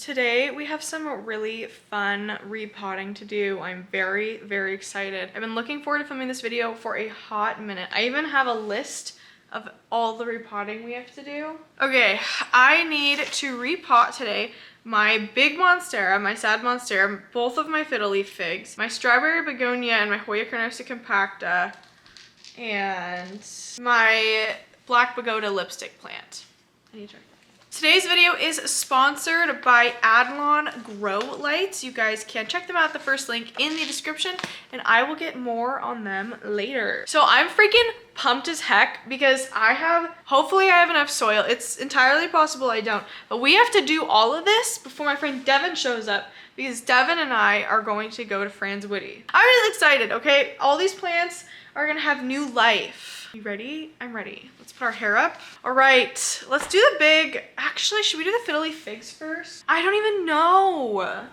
Today we have some really fun repotting to do. I'm very, very excited. I've been looking forward to filming this video for a hot minute. I even have a list of all the repotting we have to do. Okay, I need to repot today my big Monstera, my sad Monstera, both of my fiddle leaf figs, my strawberry begonia and my Hoya carnosa compacta, and my black Pagoda lipstick plant. I need to try. Today's video is sponsored by Adlon Grow Lights. You guys can check them out, the first link in the description, and I will get more on them later. So I'm freaking pumped as heck because hopefully I have enough soil. It's entirely possible I don't, but we have to do all of this before my friend Devin shows up because Devin and I are going to go to Franz Woody. I'm really excited, okay? All these plants are gonna have new life. You ready? I'm ready. Let's put our hair up. All right, let's do the big, actually, should we do the fiddle leaf figs first? I don't even know.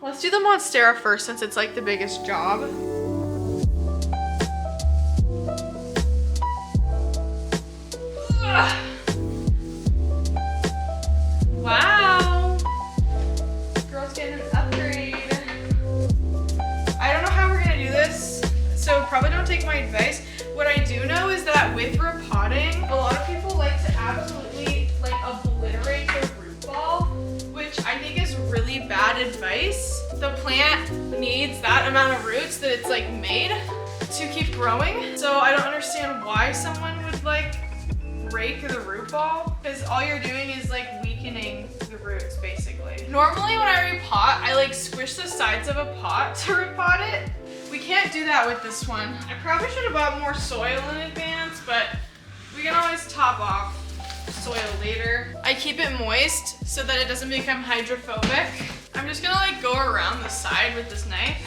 Let's do the Monstera first since it's like the biggest job. Ugh. Wow. Girl's getting an upgrade. I don't know how we're gonna do this, so probably don't take my advice. What I do know is that with repotting, a lot of people like to absolutely like obliterate the root ball, which I think is really bad advice. The plant needs that amount of roots that it's like made to keep growing. So I don't understand why someone would like rake the root ball, because all you're doing is like weakening the roots basically. Normally when I repot, I like squish the sides of a pot to repot it. We can't do that with this one. I probably should have bought more soil in advance, but we can always top off soil later. I keep it moist so that it doesn't become hydrophobic. I'm just gonna like go around the side with this knife.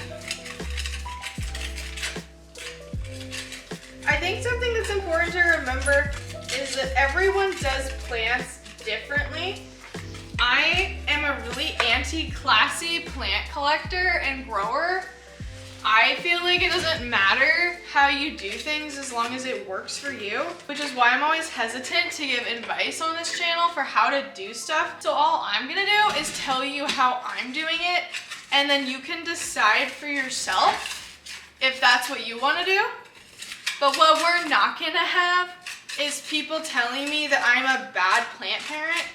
I think something that's important to remember is that everyone does plants differently. I am a really anti-classy plant collector and grower. I feel like it doesn't matter how you do things as long as it works for you, which is why I'm always hesitant to give advice on this channel for how to do stuff. So all I'm gonna do is tell you how I'm doing it, and then you can decide for yourself if that's what you wanna do. But what we're not gonna have is people telling me that I'm a bad plant parent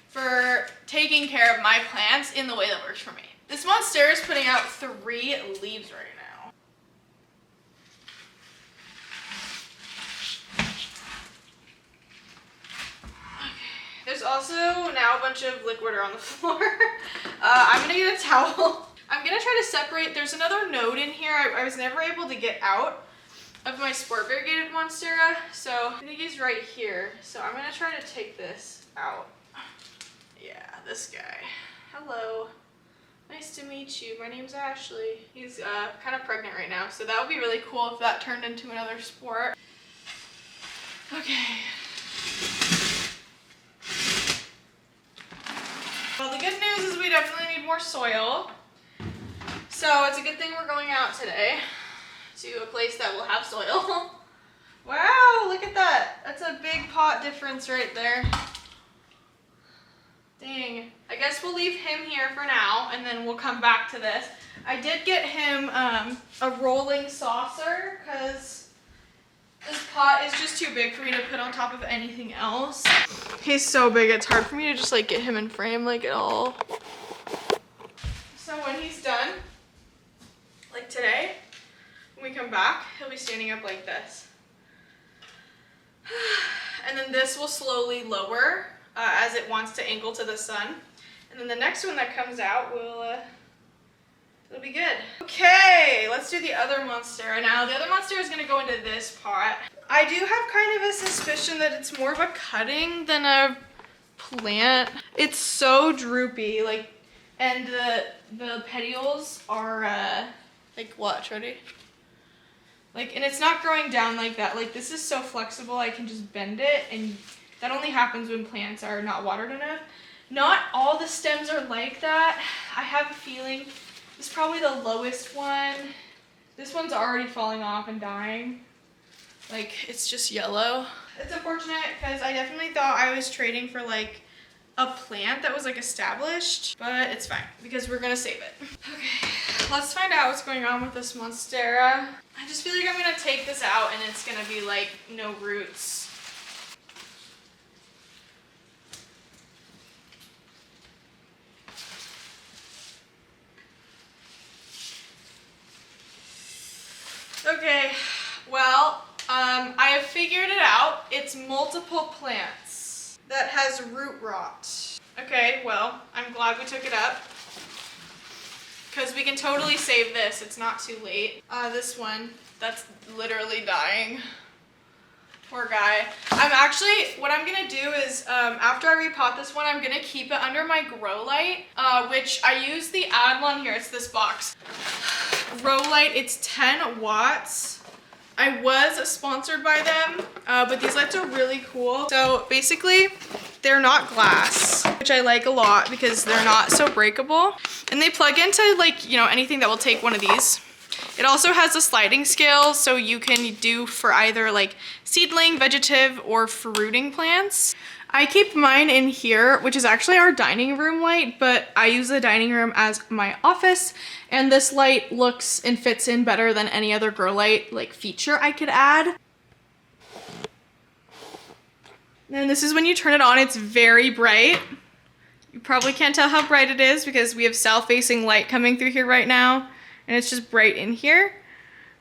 for taking care of my plants in the way that works for me. This Monstera is putting out 3 leaves right now. Okay. There's also now a bunch of liquid on the floor. I'm gonna get a towel. I'm gonna try to separate, there's another node in here I was never able to get out of my sport variegated Monstera, so I think he's right here. So I'm gonna try to take this out. Yeah, this guy. Hello. Nice to meet you. My name's Ashley. He's kind of pregnant right now, so that would be really cool if that turned into another sport. Okay. Well, the good news is we definitely need more soil. So it's a good thing we're going out today to a place that will have soil. Wow, look at that. That's a big pot difference right there. Dang. I guess we'll leave him here for now and then we'll come back to this. I did get him a rolling saucer because this pot is just too big for me to put on top of anything else. He's so big it's hard for me to just like get him in frame like at all. So when he's done, like today, when we come back, he'll be standing up like this. And then this will slowly lower as it wants to angle to the sun. And then the next one that comes out will, it'll be good. Okay, let's do the other Monstera now. The other Monstera is gonna go into this pot. I do have kind of a suspicion that it's more of a cutting than a plant. It's so droopy, like, and the petioles are, like, watch, ready? Like, and it's not growing down like that. Like, this is so flexible, I can just bend it, and that only happens when plants are not watered enough. Not all the stems are like that. I have a feeling this is probably the lowest one. This one's already falling off and dying. Like, it's just yellow. It's unfortunate because I definitely thought I was trading for like a plant that was like established, but it's fine because we're gonna save it. Okay, let's find out what's going on with this Monstera. I just feel like I'm gonna take this out and it's gonna be like no roots. Okay, well, I have figured it out. It's multiple plants that has root rot. Okay, well, I'm glad we took it up because we can totally save this. It's not too late. This one, that's literally dying. Poor guy. What I'm gonna do is, after I repot this one, I'm gonna keep it under my grow light, which I use the Adlon here. It's this box. Grow light, it's 10 watts. I was sponsored by them, but these lights are really cool. So basically, they're not glass, which I like a lot because they're not so breakable. And they plug into like, you know, anything that will take one of these. It also has a sliding scale, so you can do for either like seedling, vegetative, or fruiting plants. I keep mine in here, which is actually our dining room light, but I use the dining room as my office, and this light looks and fits in better than any other grow light like feature I could add. And this is when you turn it on, it's very bright. You probably can't tell how bright it is because we have south-facing light coming through here right now, and it's just bright in here.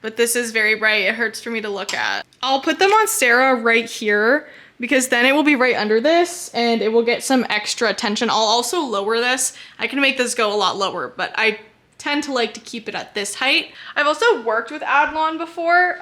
But this is very bright, it hurts for me to look at. I'll put the Monstera right here because then it will be right under this and it will get some extra attention. I'll also lower this. I can make this go a lot lower, but I tend to like to keep it at this height. I've also worked with Adlon before.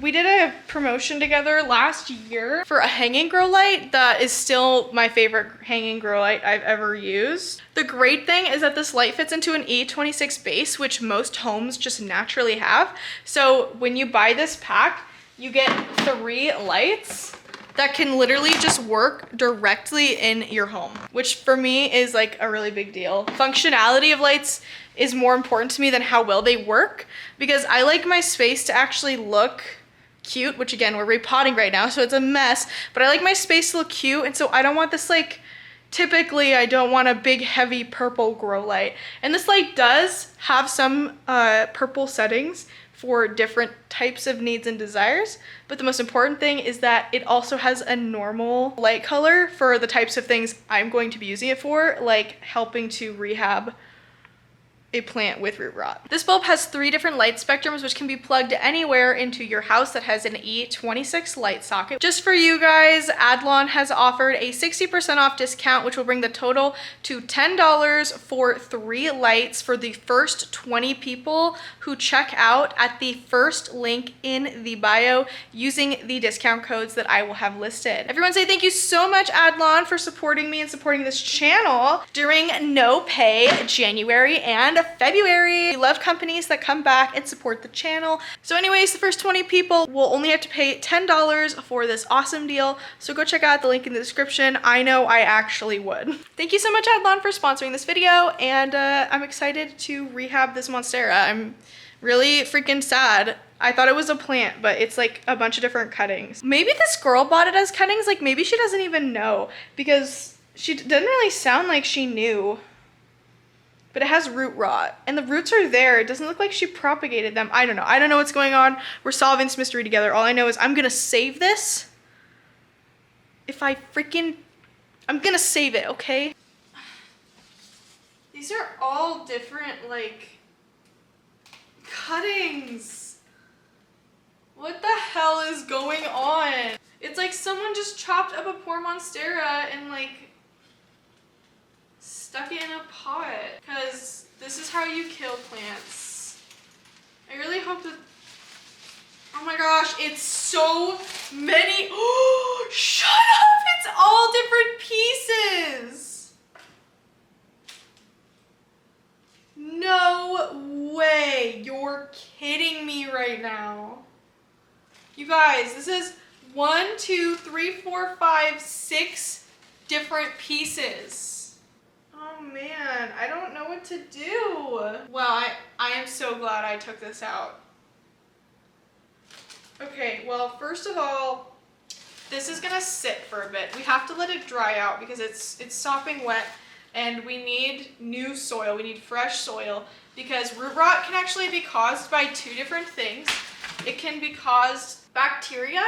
We did a promotion together last year for a hanging grow light that is still my favorite hanging grow light I've ever used. The great thing is that this light fits into an E26 base, which most homes just naturally have. So when you buy this pack, you get 3 lights that can literally just work directly in your home, which for me is like a really big deal. Functionality of lights is more important to me than how well they work because I like my space to actually look cute, which again, we're repotting right now, so it's a mess, but I like my space to look cute, and so I don't want this like, typically I don't want a big heavy purple grow light. And this light does have some purple settings for different types of needs and desires, but the most important thing is that it also has a normal light color for the types of things I'm going to be using it for, like helping to rehab a plant with root rot. This bulb has 3 different light spectrums which can be plugged anywhere into your house that has an E26 light socket. Just for you guys, Adlon has offered a 60% off discount, which will bring the total to $10 for 3 lights for the first 20 people who check out at the first link in the bio using the discount codes that I will have listed. Everyone say thank you so much, Adlon, for supporting me and supporting this channel during no pay January and February. We love companies that come back and support the channel. So anyways, the first 20 people will only have to pay $10 for this awesome deal. So go check out the link in the description. I know I actually would. Thank you so much, Adlon, for sponsoring this video. And I'm excited to rehab this Monstera. I'm really freaking sad. I thought it was a plant, but it's like a bunch of different cuttings. Maybe this girl bought it as cuttings. Like maybe she doesn't even know because she didn't really sound like she knew. But it has root rot and the roots are there. It doesn't look like she propagated them. I don't know. I don't know what's going on. We're solving this mystery together. All I know is I'm gonna save this. I'm gonna save it, okay? These are all different like cuttings. What the hell is going on? It's like someone just chopped up a poor Monstera and like stuck it in a pot, because this is how you kill plants. I really hope that, oh my gosh, it's so many. Oh, shut up, it's all different pieces. No way, you're kidding me right now. You guys, this is 1, 2, 3, 4, 5, 6 different pieces. Oh man, I don't know what to do. Well, I am so glad I took this out. Okay, well, first of all, This is gonna sit for a bit. We have to let it dry out because it's stopping wet, and we need new soil. We need fresh soil because root rot can actually be caused by two different things. It can be caused bacteria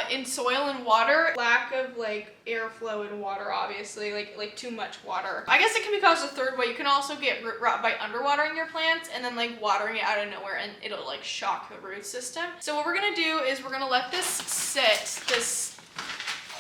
in soil and water, lack of like airflow in water, obviously, like too much water. I guess it can be caused a third way. You can also get root rot by underwatering your plants and then like watering it out of nowhere, and it'll like shock the root system. So what we're gonna do is we're gonna let this sit. This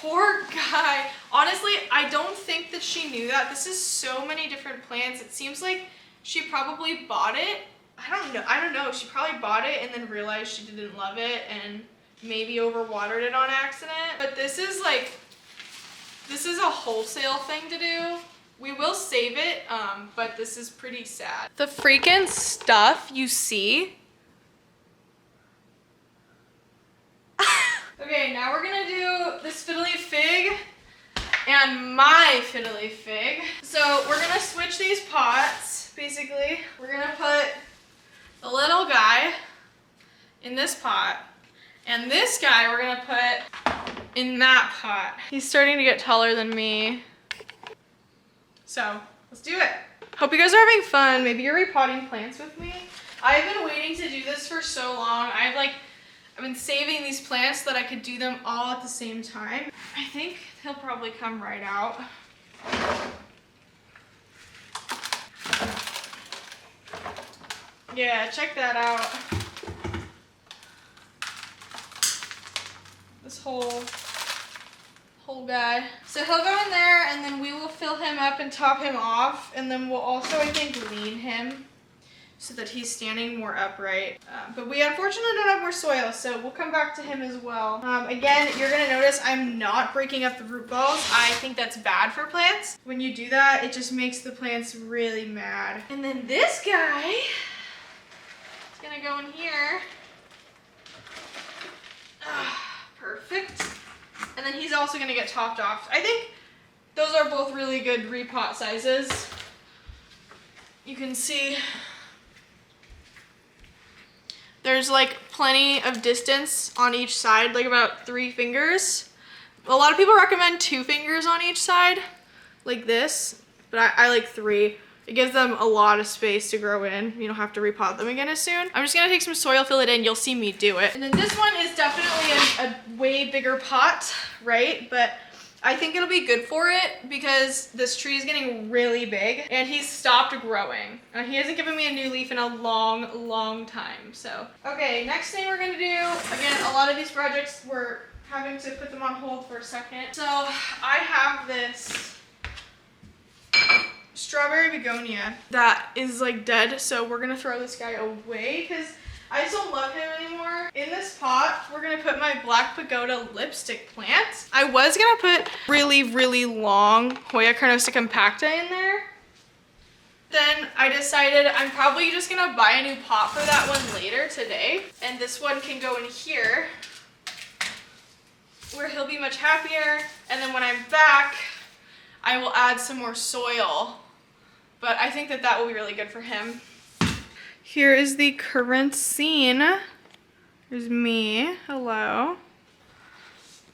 poor guy. Honestly, I don't think that she knew that. This is so many different plants. It seems like she probably bought it. I don't know. She probably bought it and then realized she didn't love it and maybe overwatered it on accident. But this is a wholesale thing to do. We will save it, but this is pretty sad. The freaking stuff you see. Okay, now we're gonna do this fiddly fig and my fiddly fig. So we're gonna switch these pots, basically. We're gonna put the little guy in this pot, and this guy we're gonna put in that pot. He's starting to get taller than me. So let's do it. Hope you guys are having fun. Maybe you're repotting plants with me. I've been waiting to do this for so long. I've been saving these plants so that I could do them all at the same time. I think he'll probably come right out. Yeah, check that out. This whole guy. So he'll go in there, and then we will fill him up and top him off, and then we'll also, I think, lean him so that he's standing more upright. But we unfortunately don't have more soil, so we'll come back to him as well. Again, you're gonna notice I'm not breaking up the root balls. I think that's bad for plants. When you do that, it just makes the plants really mad. And then this guy is gonna go in here. Perfect. And then he's also gonna get topped off. I think those are both really good repot sizes. You can see there's like plenty of distance on each side, like about 3 fingers. A lot of people recommend 2 fingers on each side, like this, but I like 3. It gives them a lot of space to grow in. You don't have to repot them again as soon. I'm just gonna take some soil, fill it in, you'll see me do it. And then this one is definitely a way bigger pot, right? But I think it'll be good for it because this tree is getting really big and he's stopped growing. He hasn't given me a new leaf in a long time, so. Okay, next thing we're gonna do, again, a lot of these projects we're having to put them on hold for a second. So I have this strawberry begonia that is like dead, so we're gonna throw this guy away because I just don't love him anymore. In this pot, we're gonna put my black pagoda lipstick plant. I was gonna put really long Hoya carnosa compacta in there. Then I decided I'm probably just gonna buy a new pot for that one later today. And this one can go in here where he'll be much happier. And then when I'm back, I will add some more soil. But I think that will be really good for him. Here is the current scene. There's me, hello.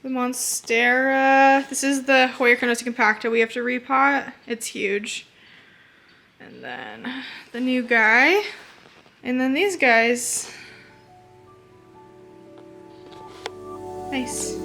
The Monstera. This is the Hoya carnosa compacta we have to repot. It's huge. And then the new guy. And then these guys. Nice.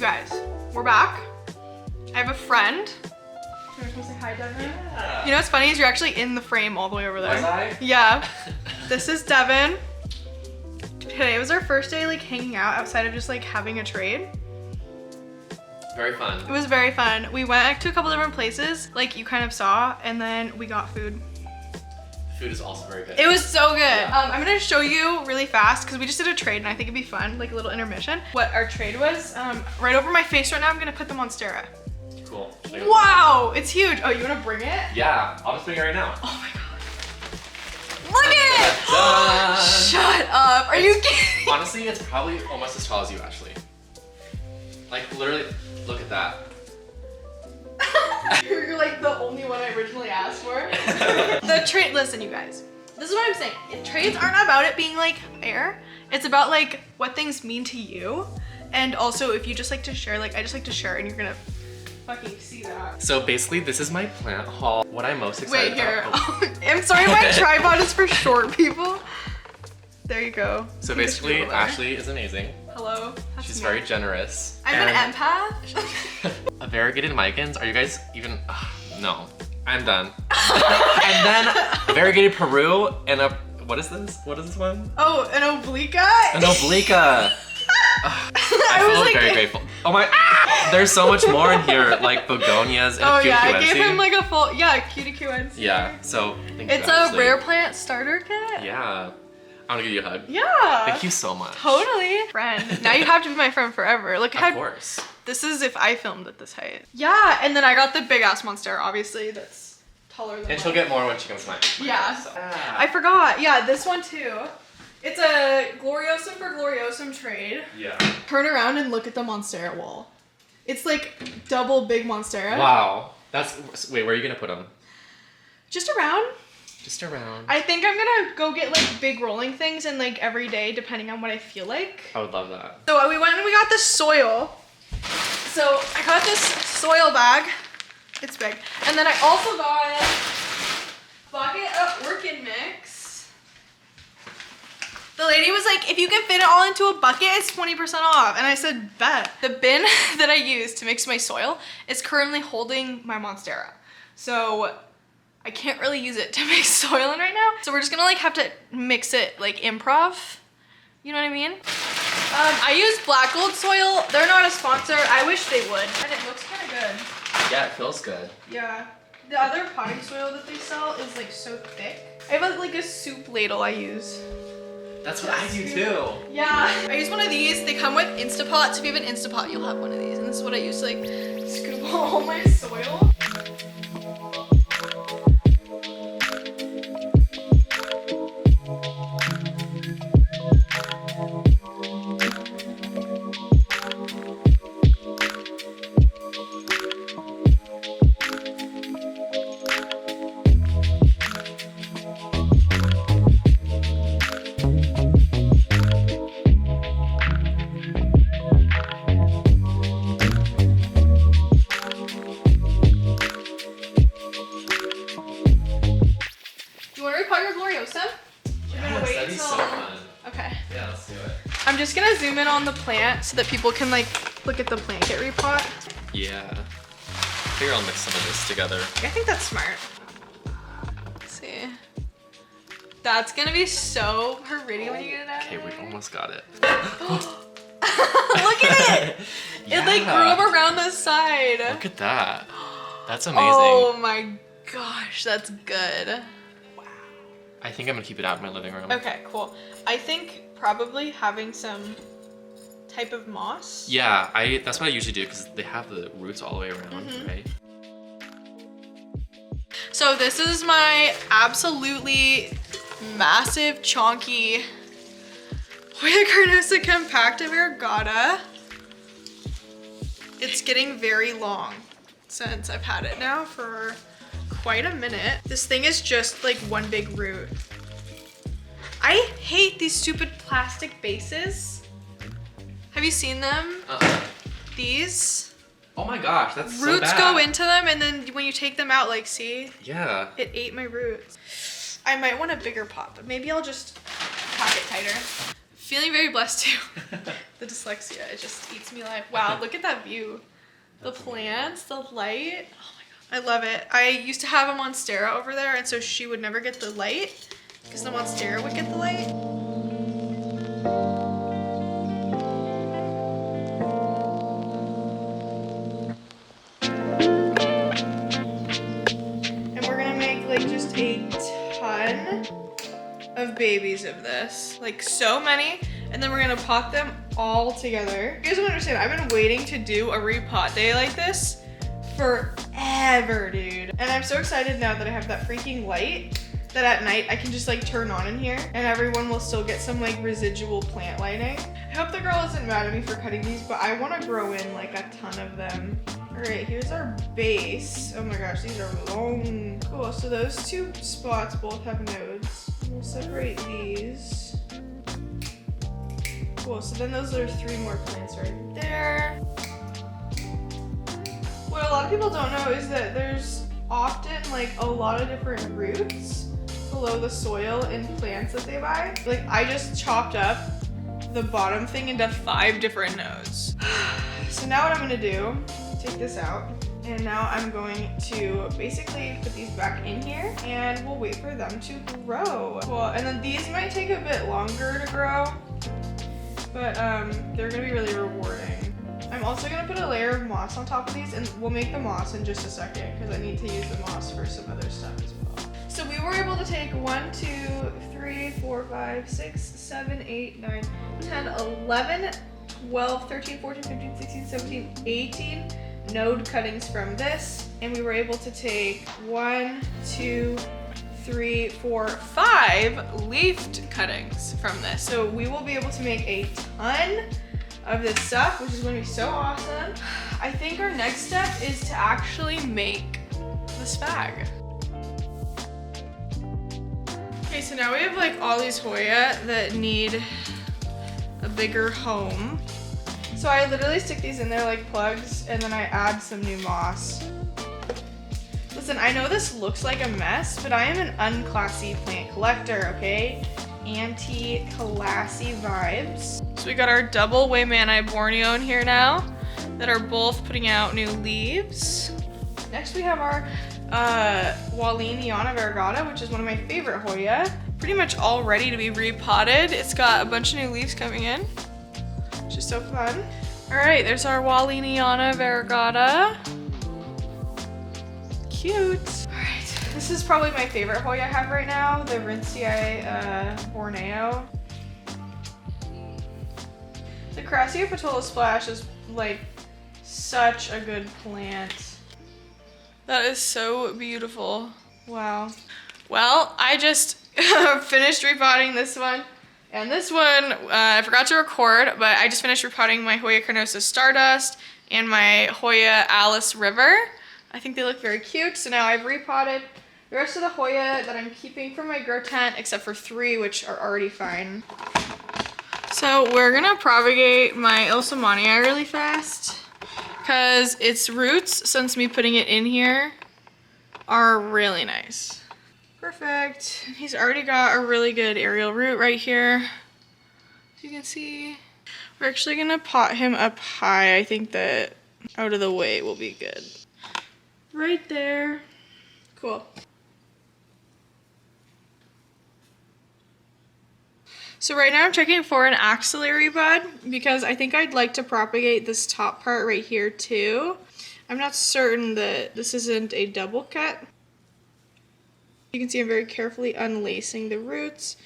Guys, we're back. I have a friend. You want to say hi, Devin? Yeah. You know what's funny is you're actually in the frame all the way over there. Was I? Yeah. This is Devin. Today was our first day like hanging out outside of just like having a trade. Very fun. It was very fun. We went to a couple different places like you kind of saw, and then we got food. food is also very good. It was so good. Yeah. I'm gonna show you really fast because we just did a trade and I think it'd be fun, like a little intermission. What our trade was, right over my face right now, I'm gonna put the Monstera. Cool. Wow, it's huge. Oh, you wanna bring it? Yeah, I'll just bring it right now. Oh my god. Look at it! Done. Shut up. Are you kidding? Honestly, it's probably almost as tall as you, Ashley. Like, literally, look at that. You're like the only one I originally asked for. The trade, listen you guys, this is what I'm saying. Trades aren't about it being like fair. It's about like what things mean to you. And also if you just like to share, like I just like to share and you're gonna fucking see that. So basically, this is my plant haul. What I'm most excited Wait, here. about. Oh. I'm sorry, my tripod is for short people. There you go. So You can basically, scoot over. Ashley is amazing. Hello. That's She's me. very generous. I'm an empath. A variegated micans. Are you guys even? No, I'm done. And then a variegated Peru and a what is this? What is this one? Oh, an obliqua? An obliqua. I was feel like- very grateful. Oh my! There's so much more in here, like begonias and Oh a yeah, I cutie gave him like a full, cutie QNC. Yeah. So thank you, It's a Ashley. rare plant starter kit. Yeah. I want to give you a hug. Yeah. Thank you so much. Totally. Friend. Now you have to be my friend forever. Look Of how course. this is if I filmed at this height. Yeah, and then I got the big ass Monstera, obviously, that's taller than And she'll mine. get more when she comes to mine. Yeah. So. I forgot. Yeah, this one too. It's a Gloriosum for Gloriosum trade. Yeah. Turn around and look at the Monstera wall. It's like double big Monstera. Wow. Wait, where are you gonna put them? Just around. Just around. I think I'm gonna go get like big rolling things and like every day depending on what I feel like. I would love that. So we went and we got the soil. So I got this soil bag. It's big. And then I also got a bucket of orchid mix. The lady was like, if you can fit it all into a bucket, it's 20% off. And I said, bet. The bin that I use to mix my soil is currently holding my Monstera. So I can't really use it to mix soil in right now. So we're just gonna like have to mix it like improv. You know what I mean? I use black gold soil. They're not a sponsor. I wish they would. And it looks kind of good. Yeah, it feels good. Yeah. The other potting soil that they sell is like so thick. I have like a soup ladle I use. That's what I do too. Yeah. I use one of these. They come with Instapots. If you have an Instapot, you'll have one of these. And this is what I use to like scoop all my soil. Yes, that'd be so fun. Okay. Yeah, let's do it. I'm just gonna zoom in on the plant so that people can like look at the plant get repot. Yeah. I figure I'll mix some of this together. I think that's smart. Let's see. That's gonna be so pretty when you get it out. Okay, we almost got it. Look at it! Yeah. It like grew up around the side. Look at that. That's amazing. Oh my gosh, that's good. I think I'm gonna keep it out in my living room. Okay, cool. I think probably having some type of moss. Yeah, that's what I usually do because they have the roots all the way around, right? So this is my absolutely massive, chonky Hoya carnosa compacta variegata. It's getting very long since I've had it now for quite a minute. This thing is just like one big root. I hate these stupid plastic bases. Have you seen them? These Oh my gosh, that's so roots bad. go into them and then when you take them out, like see? Yeah. It ate my roots. I might want a bigger pot, but maybe I'll just pack it tighter. Feeling very blessed too. The dyslexia, it just eats me alive. Wow, look at that view. The plants, the light. Oh my god, I love it. I used to have a Monstera over there, and so she would never get the light because the Monstera would get the light. And we're gonna make like just a ton of babies of this, like so many, and then we're gonna pot them all together. You guys don't understand, I've been waiting to do a repot day like this forever, dude. And I'm so excited now that I have that freaking light that at night I can just like turn on in here and everyone will still get some like residual plant lighting. I hope the girl isn't mad at me for cutting these, but I want to grow in like a ton of them. All right, here's our base. Oh my gosh, these are long. Cool, so those two spots both have nodes. We'll separate these. Cool, so then those are 3 more plants right there. What a lot of people don't know is that there's often like a lot of different roots below the soil in plants that they buy. Like I just chopped up the bottom thing into 5 different nodes. So now what I'm gonna do, take this out, and now I'm going to basically put these back in here and we'll wait for them to grow. Cool, and then these might take a bit longer to grow, but they're gonna be really rewarding. I'm also gonna put a layer of moss on top of these, and we'll make the moss in just a second because I need to use the moss for some other stuff as well. So we were able to take 1, 2, 3, 4, 5, 6, 7, 8, 9, 10, 11, 12, 13, 14, 15, 16, 17, 18 node cuttings from this. And we were able to take 1, 2, 3, 4, 5 leafed cuttings from this. So we will be able to make a ton of this stuff, which is going to be so awesome. I think our next step is to actually make the spag. Okay, so now we have like all these Hoya that need a bigger home. So I literally stick these in there like plugs and then I add some new moss. Listen, I know this looks like a mess, but I am an unclassy plant collector, okay? Anti-classy vibes. So we got our double Waymani Borneo in here now that are both putting out new leaves. Next we have our Wallineana variegata, which is one of my favorite Hoya. Pretty much all ready to be repotted. It's got a bunch of new leaves coming in, which is so fun. All right, there's our Wallineana variegata. Cute. All right, this is probably my favorite Hoya I have right now, the Rinsei Borneo. The Crassula Patola Splash is like such a good plant. That is so beautiful. Wow. Well, I just finished repotting this one. And this one, I forgot to record, but I just finished repotting my Hoya carnosa Stardust and my Hoya Alice River. I think they look very cute. So now I've repotted the rest of the Hoya that I'm keeping from my grow tent, except for 3, which are already fine. So we're gonna propagate my Ilsamania really fast because its roots, since me putting it in here, are really nice. Perfect. He's already got a really good aerial root right here. As you can see, we're actually gonna pot him up high. I think that out of the way will be good. Right there. Cool. So right now I'm checking for an axillary bud because I think I'd like to propagate this top part right here too. I'm not certain that this isn't a double cut. You can see I'm very carefully unlacing the roots,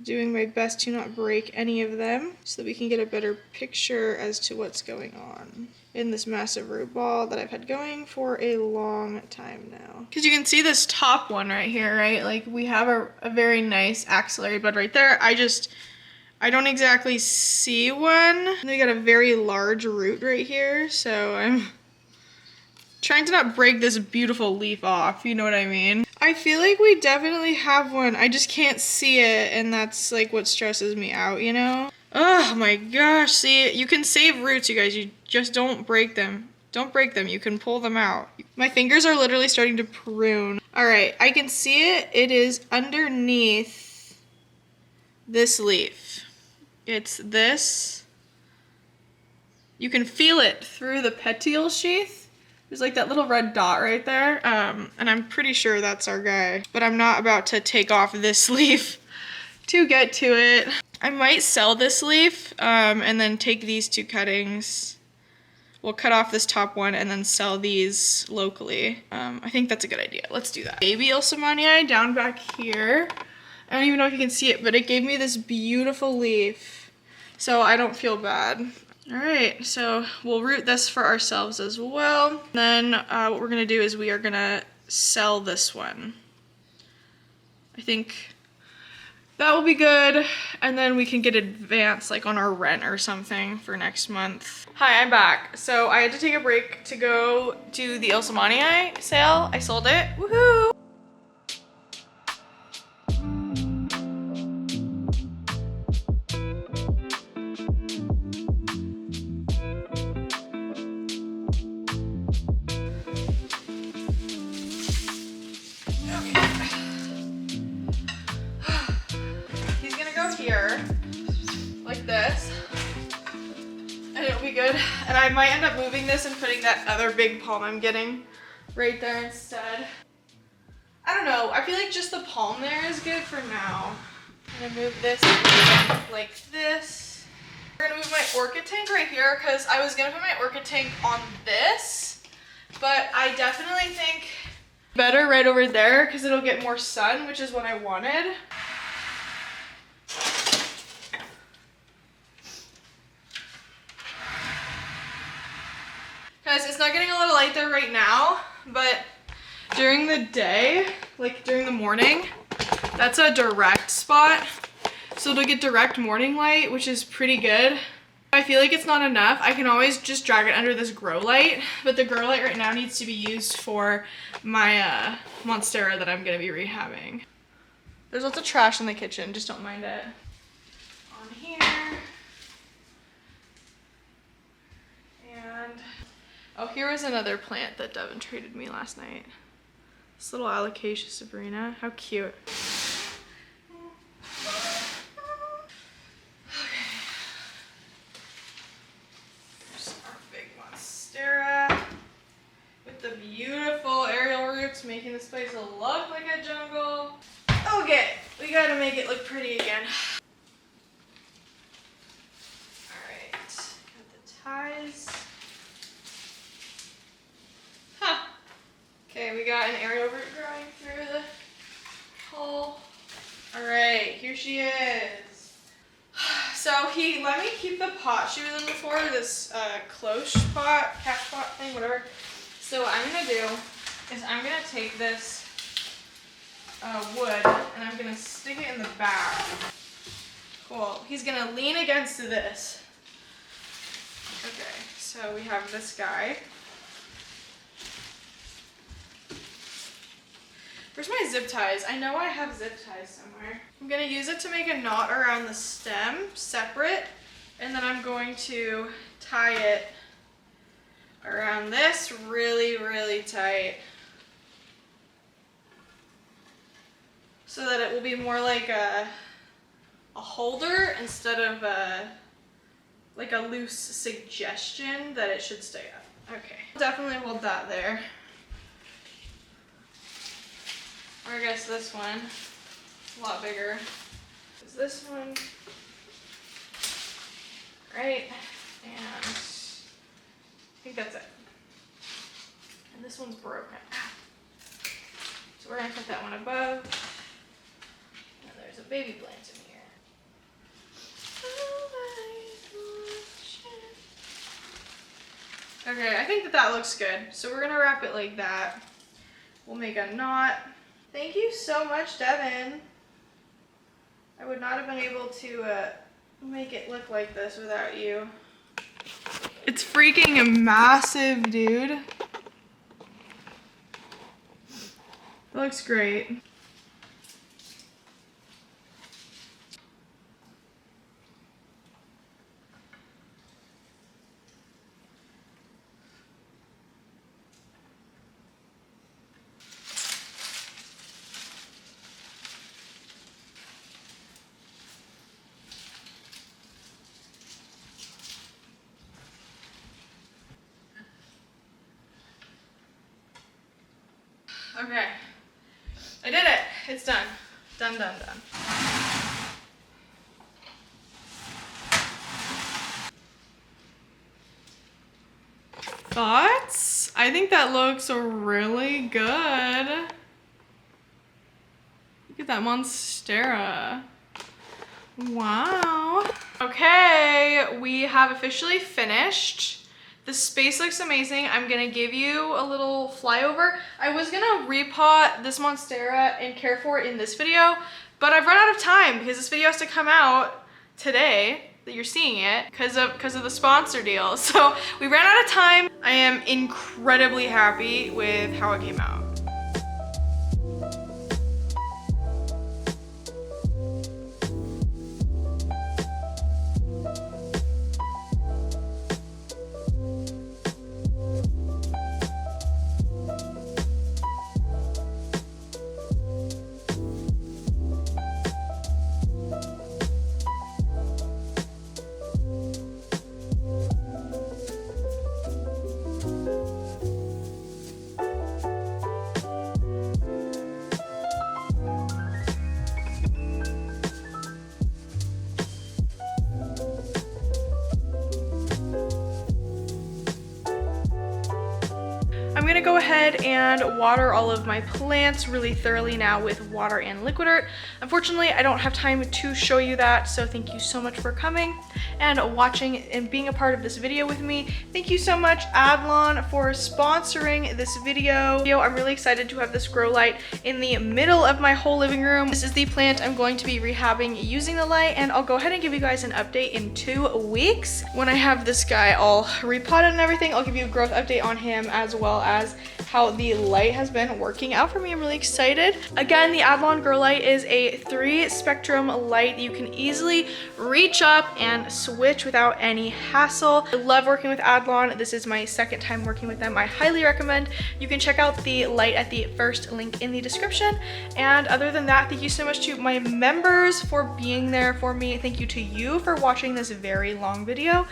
doing my best to not break any of them so that we can get a better picture as to what's going on in this massive root ball that I've had going for a long time now. Because you can see this top one right here, right? Like we have a very nice axillary bud right there. I don't exactly see one. And we got a very large root right here, so I'm trying to not break this beautiful leaf off, you know what I mean? I feel like we definitely have one. I just can't see it, and that's like what stresses me out, you know? Oh my gosh, see, you can save roots, you guys. You just don't break them. Don't break them, you can pull them out. My fingers are literally starting to prune. All right, I can see it. It is underneath this leaf. It's this. You can feel it through the petiole sheath. There's like that little red dot right there, and I'm pretty sure that's our guy. But I'm not about to take off this leaf to get to it. I might sell this leaf and then take these 2 cuttings. we'll cut off this top one and then sell these locally. I think that's a good idea. Let's do that. Baby Ilsamanii down back here. I don't even know if you can see it, but it gave me this beautiful leaf. So I don't feel bad. All right, so we'll root this for ourselves as well. Then what we're gonna do is we are gonna sell this one. I think that will be good. And then we can get advance like on our rent or something for next month. Hi, I'm back. So I had to take a break to go do the Ilsamanii sale. I sold it, woohoo! Here like this and it'll be good, and I might end up moving this and putting that other big palm I'm getting right there instead. I don't know, I feel like just the palm there is good for now. I'm gonna move this like this. We're gonna move my orchid tank right here because I was gonna put my orchid tank on this, but I definitely think better right over there because it'll get more sun, which is what I wanted. Guys, it's not getting a lot of light there right now, but during the day, like during the morning, that's a direct spot. So it'll get direct morning light, which is pretty good. I feel like it's not enough. I can always just drag it under this grow light, but the grow light right now needs to be used for my Monstera that I'm gonna be rehabbing. There's lots of trash in the kitchen, just don't mind it. On here. And oh, here was another plant that Devin traded me last night. This little alocasia Sabrina. How cute. Okay. There's our big Monstera with the beautiful aerial roots making this place look like a jungle. Okay, we gotta make it look pretty again. Alright, got the ties. Okay, we got an aerial root growing through the hole. All right, here she is. So he let me keep the pot she was in before, this cloche pot, catch pot thing, whatever. So what I'm gonna do is I'm gonna take this wood and I'm gonna stick it in the back. Cool, he's gonna lean against this. Okay, so we have this guy. Where's my zip ties? I know I have zip ties somewhere. I'm gonna use it to make a knot around the stem, separate, and then I'm going to tie it around this really, really tight. So that it will be more like a holder instead of like a loose suggestion that it should stay up. Okay, definitely hold that there. Or I guess this one, a lot bigger. Is this one, right? And I think that's it. And this one's broken. So we're gonna put that one above. And there's a baby plant in here. Okay, I think that looks good. So we're gonna wrap it like that. We'll make a knot. Thank you so much, Devin. I would not have been able to make it look like this without you. It's freaking massive, dude. It looks great. Okay, I did it. It's done. Done, done, done. Thoughts? I think that looks really good. Look at that Monstera. Wow. Okay, we have officially finished. The space looks amazing. I'm gonna give you a little flyover. I was gonna repot this Monstera and care for it in this video, but I've run out of time because this video has to come out today that you're seeing it because of the sponsor deal. So we ran out of time. I am incredibly happy with how it came out. I'm gonna go ahead and water all of my plants really thoroughly now with water and liquid earth. Unfortunately, I don't have time to show you that, so thank you so much for coming and watching and being a part of this video with me. Thank you so much, Adlon, for sponsoring this video. I'm really excited to have this grow light in the middle of my whole living room. This is the plant I'm going to be rehabbing using the light, and I'll go ahead and give you guys an update in 2 weeks. When I have this guy all repotted and everything, I'll give you a growth update on him as well as how the light has been working out for me. I'm really excited. Again, the Adlon Grow Light is a 3-spectrum light you can easily reach up and switch without any hassle. I love working with Adlon. This is my second time working with them. I highly recommend. You can check out the light at the first link in the description. And other than that, thank you so much to my members for being there for me. Thank you to you for watching this very long video.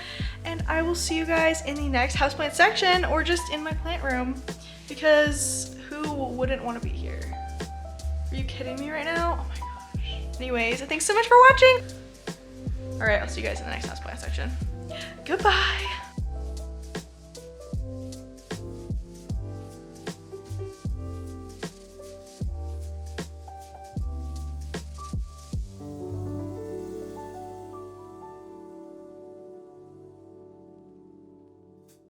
And I will see you guys in the next houseplant section or just in my plant room, because who wouldn't want to be here? Are you kidding me right now? Oh my gosh. Anyways, thanks so much for watching. All right, I'll see you guys in the next houseplant section. Goodbye.